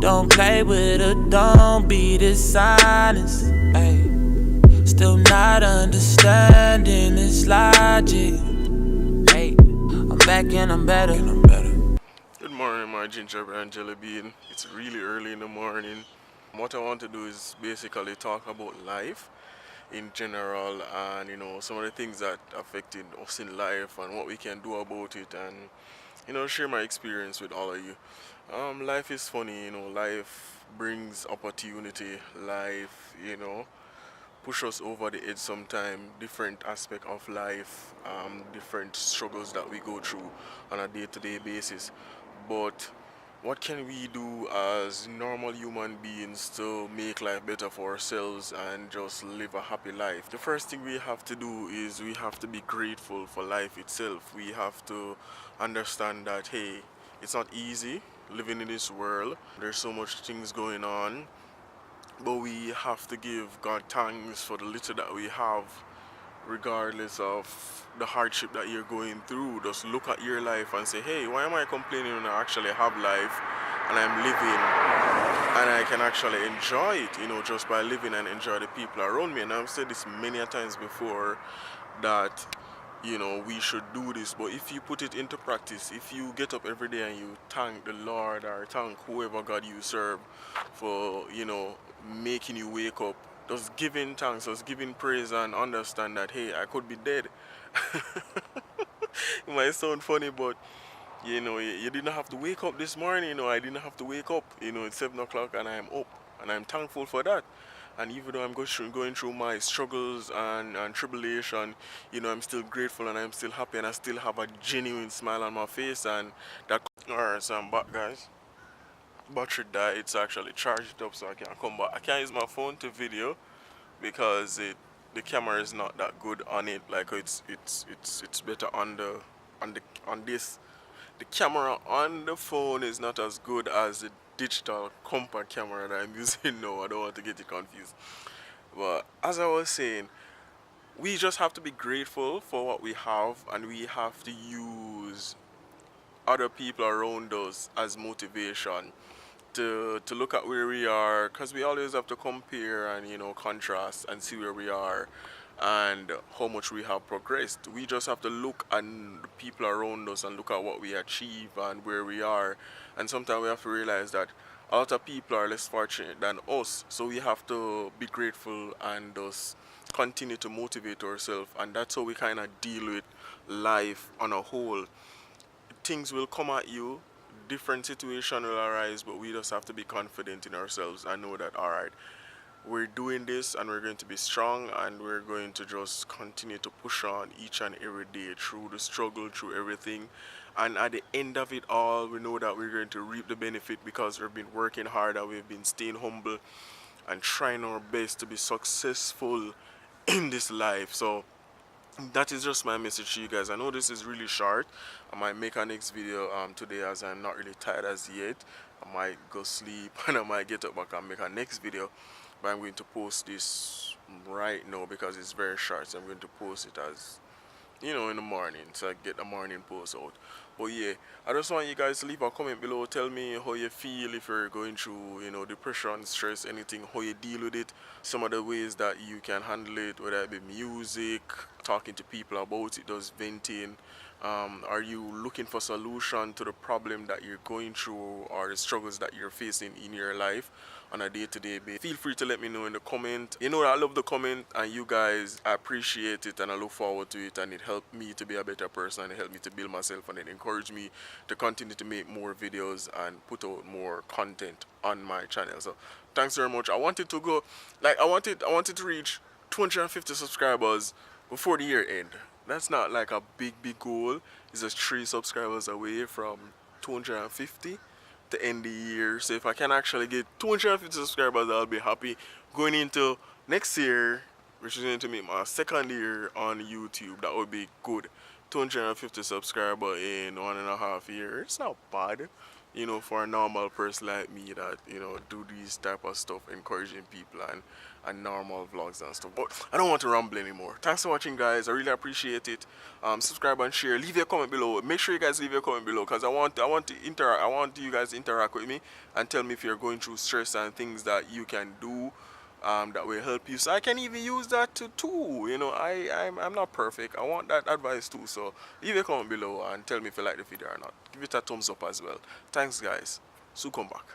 Don't play with her, don't be dishonest. Ay. Still not understanding this logic. Hey, I'm back and I'm better. Good morning, my gingerbread and jelly bean. It's really early in the morning. What I want to do is basically talk about life in general and some of the things that affected us in life and what we can do about it, and share my experience with all of you. Life is funny, life brings opportunity. Life, push us over the edge sometime. Different aspect of life, different struggles that we go through on a day-to-day basis. But what can we do as normal human beings to make life better for ourselves and just live a happy life? The first thing we have to do is we have to be grateful for life itself. We have to understand that, hey, it's not easy living in this world. There's so much things going on, but we have to give God thanks for the little that we have, regardless of the hardship that you're going through. Just look at your life and say, hey, why am I complaining when I actually have life and I'm living and I can actually enjoy it, just by living and enjoy the people around me. And I've said this many a times before that we should do this, but if you put it into practice, if you get up every day and you thank the Lord or thank whoever God you serve for making you wake up, just giving thanks, just giving praise, and understand that, hey, I could be dead. It might sound funny, but you didn't have to wake up this morning. I didn't have to wake up. It's 7 o'clock and I'm up, and I'm thankful for that. And even though I'm going through my struggles and tribulation, I'm still grateful and I'm still happy and I still have a genuine smile on my face. And that. Alright, so I'm back, guys. Battery died. It's actually charged up, so I can come back. I can't use my phone to video because the camera is not that good on it. Like it's better on this. The camera on the phone is not as good as the digital compact camera that I'm using now. I don't want to get it confused. But as I was saying, we just have to be grateful for what we have, and we have to use other people around us as motivation to look at where we are, because we always have to compare and contrast and see where we are and how much we have progressed. We just have to look at the people around us and look at what we achieve and where we are. And sometimes we have to realize that a lot of people are less fortunate than us, so we have to be grateful and just continue to motivate ourselves. And that's how we kind of deal with life on a whole. Things will come at you, different situation will arise, but we just have to be confident in ourselves and know that, all right, we're doing this and we're going to be strong and we're going to just continue to push on each and every day through the struggle, through everything. And at the end of it all, we know that we're going to reap the benefit because we've been working hard and we've been staying humble and trying our best to be successful in this life. So that is just my message to you guys. I know this is really short. I might make a next video today, as I'm not really tired as yet. I might go sleep and I might get up back and make a next video, but I'm going to post this right now because it's very short, so I'm going to post it as in the morning, so I get the morning post out. But yeah, I just want you guys to leave a comment below. Tell me how you feel if you're going through depression, stress, anything, how you deal with it, some of the ways that you can handle it, whether it be music, talking to people about it, just venting. Are you looking for solution to the problem that you're going through or the struggles that you're facing in your life on a day-to-day basis? Feel free to let me know in the comment. I love the comment, and you guys, I appreciate it and I look forward to it, and it helped me to be a better person and it helped me to build myself, and it encouraged me to continue to make more videos and put out more content on my channel. So thanks very much. I wanted to go, I wanted to reach 250 subscribers before the year end. That's not like a big goal. It's just 3 subscribers away from 250 to end the year. So if I can actually get 250 subscribers, I'll be happy. Going into next year, which is going to be my second year on YouTube, that would be good, 250 subscribers in 1.5 years. It's not bad, you know, for a normal person like me that, you know, do these type of stuff, encouraging people and normal vlogs and stuff. But I don't want to ramble anymore. Thanks for watching, guys. I really appreciate it. Subscribe and share. Leave your comment below. Make sure you guys leave your comment below, because I want to interact. I want you guys to interact with me and tell me if you're going through stress and things that you can do that will help you. So I can even use that too. You know, I'm not perfect. I want that advice too. So leave a comment below and tell me if you like the video or not. Give it a thumbs up as well. Thanks, guys. So come back.